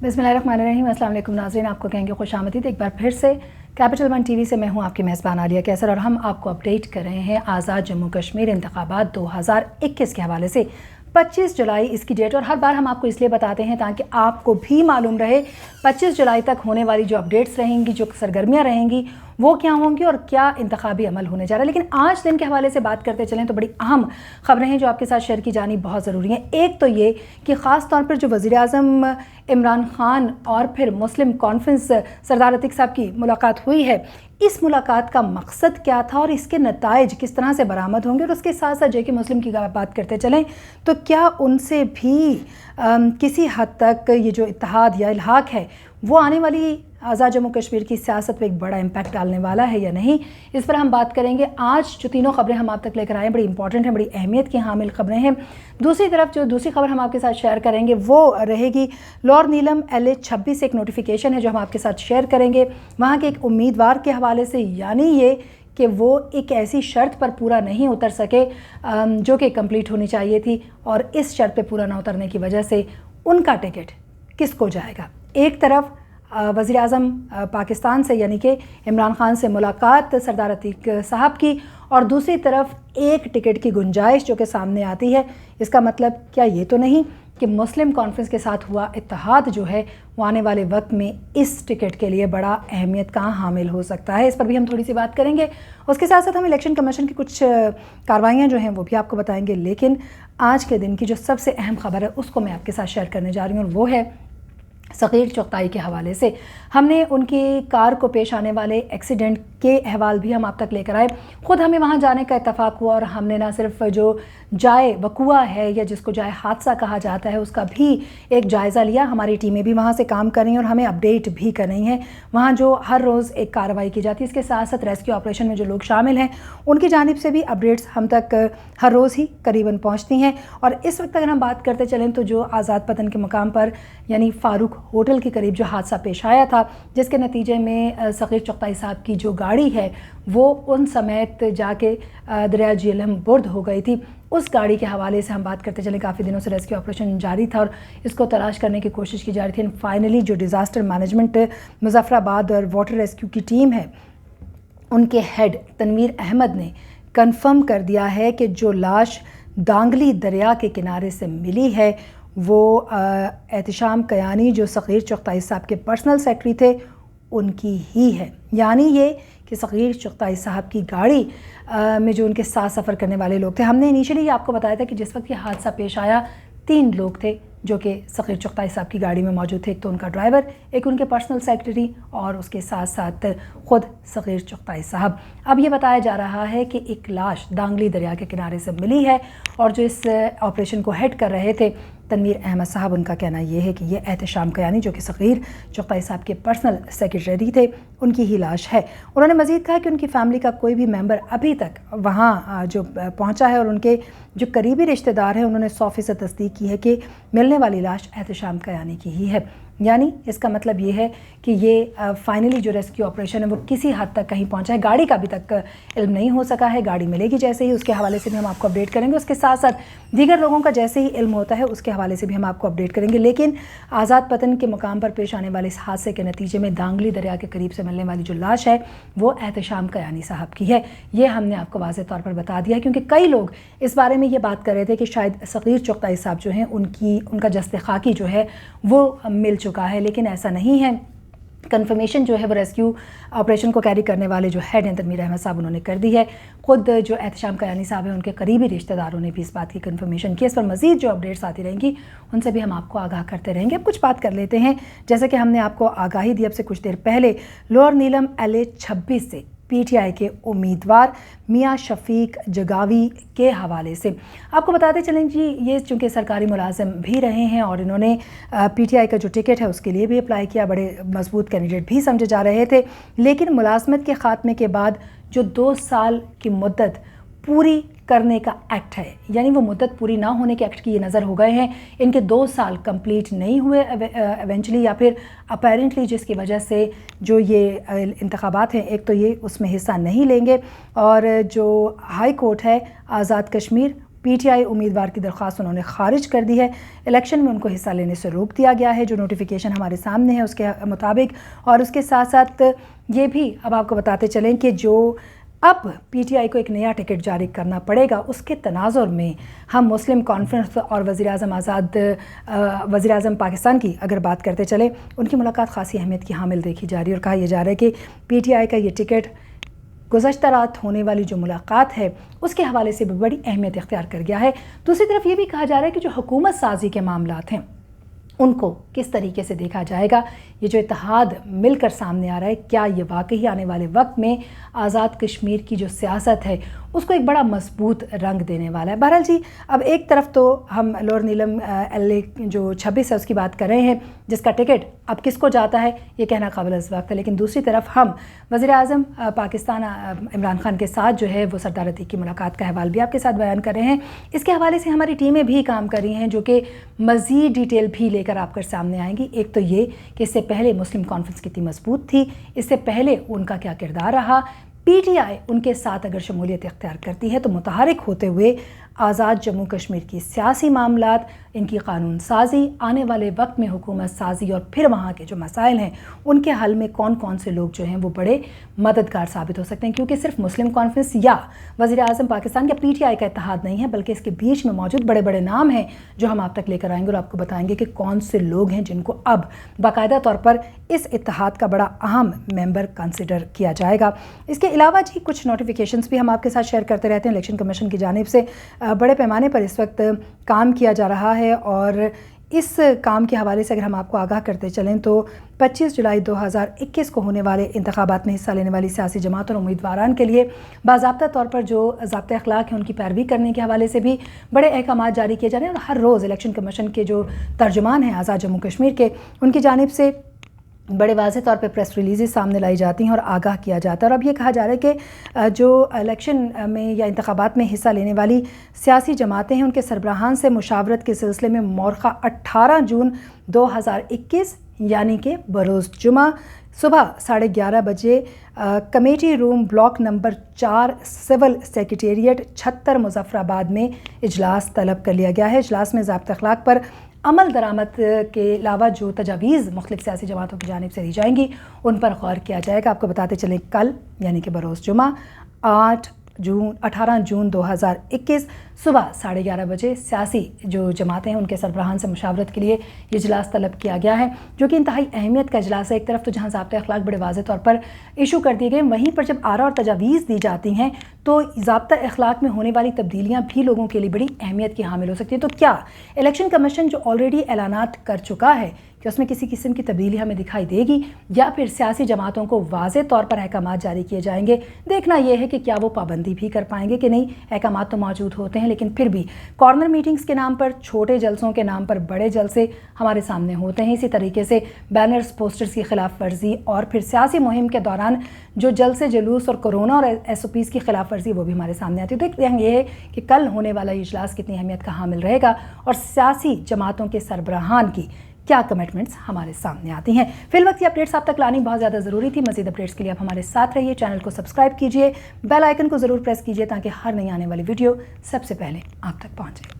बिस्मिल्लाहिर्रहमानिर्रहीम। अस्सलाम वालेकुम नाज़रीन, आपको कहेंगे खुशामदीद एक बार फिर से कैपिटल वन टीवी से। मैं हूं आपकी मेज़बान आलिया कैसर और हम आपको अपडेट कर रहे हैं आज़ाद जम्मू कश्मीर इंतखाबात 2021 के हवाले से। 25 जुलाई इसकी डेट, और हर बार हम आपको इसलिए बताते हैं ताकि आपको भी मालूम रहे 25 जुलाई तक होने वाली जो अपडेट्स रहेंगी, जो सरगर्मियाँ रहेंगी, वो क्या होंगी और क्या इंतखाबी अमल होने जा रहा है। लेकिन आज दिन के हवाले से बात करते चलें तो बड़ी अहम खबरें हैं जो आपके साथ शेयर की जानी बहुत ज़रूरी हैं। एक तो ये कि ख़ास तौर पर जो वज़ीर आज़म इमरान ख़ान और फिर मुस्लिम कॉन्फ्रेंस सरदार अतीक साहब की मुलाकात हुई है, इस मुलाकात का मकसद क्या था और इसके नताइज किस तरह से बरामद होंगे। और उसके साथ साथ जेके मुस्लिम की बात करते चलें तो क्या उनसे भी किसी हद तक ये जो इत्तेहाद या इल्हाक है वो आने वाली आज़ाद जम्मू कश्मीर की सियासत पे एक बड़ा इम्पैक्ट डालने वाला है या नहीं, इस पर हम बात करेंगे। आज जो तीनों खबरें हम आप तक लेकर आए हैं बड़ी इंपॉर्टेंट हैं, बड़ी अहमियत की हामिल खबरें हैं। दूसरी तरफ जो दूसरी खबर हम आपके साथ शेयर करेंगे वो रहेगी लॉर नीलम LA26 एक नोटिफिकेशन है जो हम आपके साथ शेयर करेंगे वहाँ के एक उम्मीदवार के हवाले से, यानी ये कि वो एक ऐसी शर्त पर पूरा नहीं उतर सके जो कि कंप्लीट होनी चाहिए थी, और इस शर्त पे पूरा ना उतरने की वजह से उनका टिकट किसको जाएगा। एक तरफ वज़ीर आज़म पाकिस्तान से यानी कि इमरान ख़ान से मुलाकात सरदार अतीक साहब की, और दूसरी तरफ एक टिकट की गुंजाइश जो कि सामने आती है। इसका मतलब क्या ये तो नहीं कि मुस्लिम कॉन्फ्रेंस के साथ हुआ इत्तेहाद जो है वो आने वाले वक्त में इस टिकट के लिए बड़ा अहमियत का हामिल हो सकता है। इस पर भी हम थोड़ी सी बात करेंगे। उसके साथ साथ हम इलेक्शन कमीशन की कुछ कार्रवाइयाँ जो हैं वो भी आपको बताएंगे। लेकिन आज के दिन की जो सबसे अहम खबर है उसको मैं आपके साथ शेयर करने जा रही हूँ, और वो है सगीर चुगताई के हवाले से। हमने उनकी कार को पेश आने वाले एक्सीडेंट के अहवाल भी हम आप तक लेकर आए। ख़ुद हमें वहाँ जाने का इत्तफाक हुआ और हमने ना सिर्फ जो जाए वकुआ है या जिसको जाए हादसा कहा जाता है उसका भी एक जायज़ा लिया। हमारी टीमें भी वहाँ से काम कर रही हैं और हमें अपडेट भी कर रही हैं वहाँ जो हर रोज़ एक कार्रवाई की जाती है। इसके साथ साथ रेस्क्यू ऑपरेशन में जो लोग शामिल हैं उनकी जानिब से भी अपडेट्स हम तक हर रोज़ ही करीबन पहुँचती हैं। और इस वक्त अगर हम बात करते चलें तो जो आज़ाद पतन के मकाम पर यानी फ़ारूक होटल के करीब जो हादसा पेश आया था, जिसके नतीजे में सगीर चुगताई साहब की जो गाड़ी है वो उन समेत जाके दरिया झेलम बुर्द हो गई थी, उस गाड़ी के हवाले से हम बात करते चले। काफ़ी दिनों से रेस्क्यू ऑपरेशन जारी था और इसको तलाश करने की कोशिश की जा रही थी। फाइनली जो डिज़ास्टर मैनेजमेंट मुजफ्फराबाद और वाटर रेस्क्यू की टीम है उनके हेड तनवीर अहमद ने कंफर्म कर दिया है कि जो लाश दांगली दरिया के किनारे से मिली है वो एहतिशाम कयानी जो सगीर चुगताई साहब के पर्सनल सेक्रेटरी थे उनकी ही है। यानी ये कि सगीर चुगताई साहब की गाड़ी में जो उनके साथ सफ़र करने वाले लोग थे, हमने इनिशियली आपको बताया था कि जिस वक्त ये हादसा पेश आया 3 लोग थे जो कि सगीर चुगताई साहब की गाड़ी में मौजूद थे। एक तो उनका ड्राइवर, एक उनके पर्सनल सेक्रेटरी और उसके साथ साथ ख़ुद सगीर चुगताई साहब। अब ये बताया जा रहा है कि एक लाश दांगली दरिया के किनारे से मिली है और जो इस ऑपरेशन को हेड कर रहे थे तनवीर अहमद साहब, उनका कहना यह है कि ये एहतिशाम कयानी जो कि सगीर चुगताई साहब के पर्सनल सेक्रेटरी थे उनकी ही लाश है। उन्होंने मज़ीद कहा कि उनकी फैमिली का कोई भी मेंबर अभी तक वहाँ जो पहुँचा है और उनके जो करीबी रिश्तेदार हैं उन्होंने 100% तस्दीक की है कि मिलने वाली लाश एहतिशाम कयानी की ही है। यानी इसका मतलब ये है कि ये फाइनली जो रेस्क्यू ऑपरेशन है वो किसी हद तक कहीं पहुंचा है। गाड़ी का अभी तक इल्म नहीं हो सका है, गाड़ी मिलेगी जैसे ही उसके हवाले से भी हम आपको अपडेट करेंगे। उसके साथ साथ दीगर लोगों का जैसे ही इल्म होता है उसके हवाले से भी हम आपको अपडेट करेंगे। लेकिन आज़ाद पतन के मुकाम पर पेश आने वाले इस हादसे के नतीजे में दांगली दरिया के करीब से मिलने वाली जो लाश है वो एहतिशाम कयानी साहब की है। ये हमने आपको वाज़ेह तौर पर बता दिया क्योंकि कई लोग इस बारे में ये बात कर रहे थे कि शायद सगीर चुगताई साहब जो हैं उनका जस्ते खाकी जो है वो मिल चुका है, लेकिन ऐसा नहीं है। कंफर्मेशन जो है वो रेस्क्यू ऑपरेशन को कैरी करने वाले जो हेड हैं तनवीर अहमद साहब उन्होंने कर दी है। खुद जो एहतिशाम कयानी साहब हैं उनके करीबी रिश्तेदारों ने भी इस बात की कंफर्मेशन की। इस पर मज़ीद जो अपडेट्स आती रहेंगी उनसे भी हम आपको आगाह करते रहेंगे। अब कुछ बात कर लेते हैं, जैसे कि हमने आपको आगाही दी अब से कुछ देर पहले लोअर नीलम LA26 से PTI के उम्मीदवार मियाँ शफीक जगावी के हवाले से। आपको बताते चलें जी, ये चूँकि सरकारी मुलाजिम भी रहे हैं और इन्होंने PTI का जो टिकट है उसके लिए भी अप्लाई किया, बड़े मजबूत कैंडिडेट भी समझे जा रहे थे। लेकिन मुलाजमत के ख़ात्मे के बाद जो 2 साल की मुद्दत पूरी करने का एक्ट है, यानी वो मुद्दत पूरी ना होने के एक्ट की ये नज़र हो गए हैं। इनके 2 साल कंप्लीट नहीं हुए एवेंचुअली या फिर अपेरेंटली, जिसकी वजह से जो ये इंतखाबात हैं एक तो ये उसमें हिस्सा नहीं लेंगे और जो हाई कोर्ट है आज़ाद कश्मीर PTI उम्मीदवार की दरख्वास्त उन्होंने खारिज कर दी है। इलेक्शन में उनको हिस्सा लेने से रोक दिया गया है, जो नोटिफिकेशन हमारे सामने है उसके मुताबिक। और उसके साथ साथ ये भी अब आपको बताते चलें कि जो अब PTI को एक नया टिकट जारी करना पड़ेगा, उसके तनाजुर में हम मुस्लिम कॉन्फ्रेंस और वज़ीर-ए-आज़म आज़ाद वज़ीर-ए-आज़म पाकिस्तान की अगर बात करते चले, उनकी मुलाकात खासी अहमियत की हामिल देखी जा रही है। और कहा यह जा रहा है कि PTI का ये टिकट गुज़श्ता रात होने वाली जो मुलाकात है उसके हवाले से भी बड़ी अहमियत इख्तियार कर गया है। दूसरी तरफ ये भी कहा जा रहा है कि जो हुकूमत साजी के मामलात हैं उनको किस तरीके से देखा जाएगा। ये जो इत्तेहाद मिलकर सामने आ रहा है, क्या ये वाकई आने वाले वक्त में आज़ाद कश्मीर की जो सियासत है उसको एक बड़ा मजबूत रंग देने वाला है। बहरहाल जी, अब एक तरफ तो हम लोअर नीलम LA जो 26 है उसकी बात कर रहे हैं, जिसका टिकट अब किसको जाता है ये कहना काबिल वक्त है, लेकिन दूसरी तरफ हम वज़ीर-ए-आज़म पाकिस्तान इमरान खान के साथ जो है वो सरदार अतीक की मुलाकात का अहवाल भी आपके साथ बयान कर रहे हैं। इसके हवाले से हमारी टीमें भी काम कर रही हैं जो कि मज़ीद डिटेल भी लेकर आपके सामने आएंगी। एक तो ये कि इससे पहले मुस्लिम कॉन्फ्रेंस कितनी मजबूत थी, इससे पहले उनका क्या किरदार रहा, PTI उनके साथ अगर शमूलियत इख्तियार करती है तो मुतहरिक होते हुए आज़ाद जम्मू कश्मीर की सियासी मामलात, इनकी कानून साजी, आने वाले वक्त में हुकूमत साजी और फिर वहाँ के जो मसाइल हैं उनके हल में कौन कौन से लोग जो हैं वो बड़े मददगार साबित हो सकते हैं। क्योंकि सिर्फ मुस्लिम कॉन्फ्रेंस या वज़ीर-ए-आज़म पाकिस्तान या PTI का इत्तेहाद नहीं है, बल्कि इसके बीच में मौजूद बड़े बड़े नाम हैं जो हम आप तक लेकर आएंगे और आपको बताएंगे कि कौन से लोग हैं जिनको अब बाकायदा तौर पर इस इत्तेहाद का बड़ा अहम मेंबर कंसिडर किया जाएगा। इसके अलावा जी कुछ नोटिफिकेशंस भी हम आपके साथ शेयर करते रहते हैं। इलेक्शन कमीशन की जानिब से बड़े पैमाने पर इस वक्त काम किया जा रहा है और इस काम के हवाले से अगर हम आपको आगाह करते चलें तो 25 जुलाई 2021 को होने वाले इंतखाबात में हिस्सा लेने वाली सियासी जमातों और उम्मीदवारान के लिए बाज़ाब्ता तौर पर जो ज़ाब्ता अखलाक है उनकी पैरवी करने के हवाले से भी बड़े अहकाम जारी किए जा रहे हैं। और हर रोज़ इलेक्शन कमीशन के जो तर्जुमान हैं आज़ाद जम्मू कश्मीर के, उनकी जानिब से बड़े वाज़ेह तौर पे प्रेस रिलीज़ सामने लाई जाती हैं और आगाह किया जाता है। और अब ये कहा जा रहा है कि जो इलेक्शन में या इंतखाबात में हिस्सा लेने वाली सियासी जमातें हैं उनके सरबराहान से मुशावरत के सिलसिले में मौरखा 18 जून 2021 यानी कि बरोज़ जुमा सुबह 11:30 बजे committee room block number 4 civil secretariat 76 Muzaffarabad में इजलास तलब कर लिया गया है। इजलास में ज़ाब्ता अखलाक पर अमल दरामद के अलावा जो तजावीज़ मुख्तलिफ सियासी जमातों की जानिब से दी जाएंगी उन पर गौर किया जाएगा। आपको बताते चलें कल यानी कि बरोज़ जुमा 18 जून 2021 सुबह 11:30 बजे सियासी जो जमातें हैं उनके सरबराहान से मुशावरत के लिए ये इजलास तलब किया गया है, जो कि इंतहाई अहमियत का इजलास है। एक तरफ तो जहाँ ज़ाब्ते अखलाक बड़े वाज़ेह तौर पर इशू कर दिए गए, वहीं पर जब आरा और तजावीज़ दी जाती हैं तो ज़ाब्ता अखलाक में होने वाली तब्दीलियाँ भी लोगों के लिए बड़ी अहमियत की हामिल हो सकती है। तो क्या इलेक्शन कमीशन जो ऑलरेडी ऐलानात कर चुका है कि उसमें किसी किस्म की तब्दीली हमें दिखाई देगी, या फिर सियासी जमातों को वाज़ेह तौर पर अहकाम जारी किए जाएंगे? देखना यह है कि क्या वो पाबंदी भी कर पाएंगे कि नहीं। अहकाम तो मौजूद होते हैं लेकिन फिर भी कॉर्नर मीटिंग्स के नाम पर, छोटे जलसों के नाम पर बड़े जलसे हमारे सामने होते हैं। इसी तरीके से बैनर्स, पोस्टर्स की खिलाफ वर्जी और फिर सियासी मुहिम के दौरान जो जलसे जुलूस और कोरोना और SOPs की खिलाफ वर्जी वो भी हमारे सामने आती है। तो देखते हैं ये है कि कल होने वाला इजलास कितनी अहमियत का हामिल रहेगा और सियासी जमातों के सरबराहान की क्या कमिटमेंट्स हमारे सामने आती हैं। फिल वक्त ये अपडेट्स आप तक लानी बहुत ज़्यादा ज़रूरी थी। मज़ीद अपडेट्स के लिए आप हमारे साथ रहिए, चैनल को सब्सक्राइब कीजिए, बेल आइकन को ज़रूर प्रेस कीजिए ताकि हर नई आने वाली वीडियो सबसे पहले आप तक पहुँचे।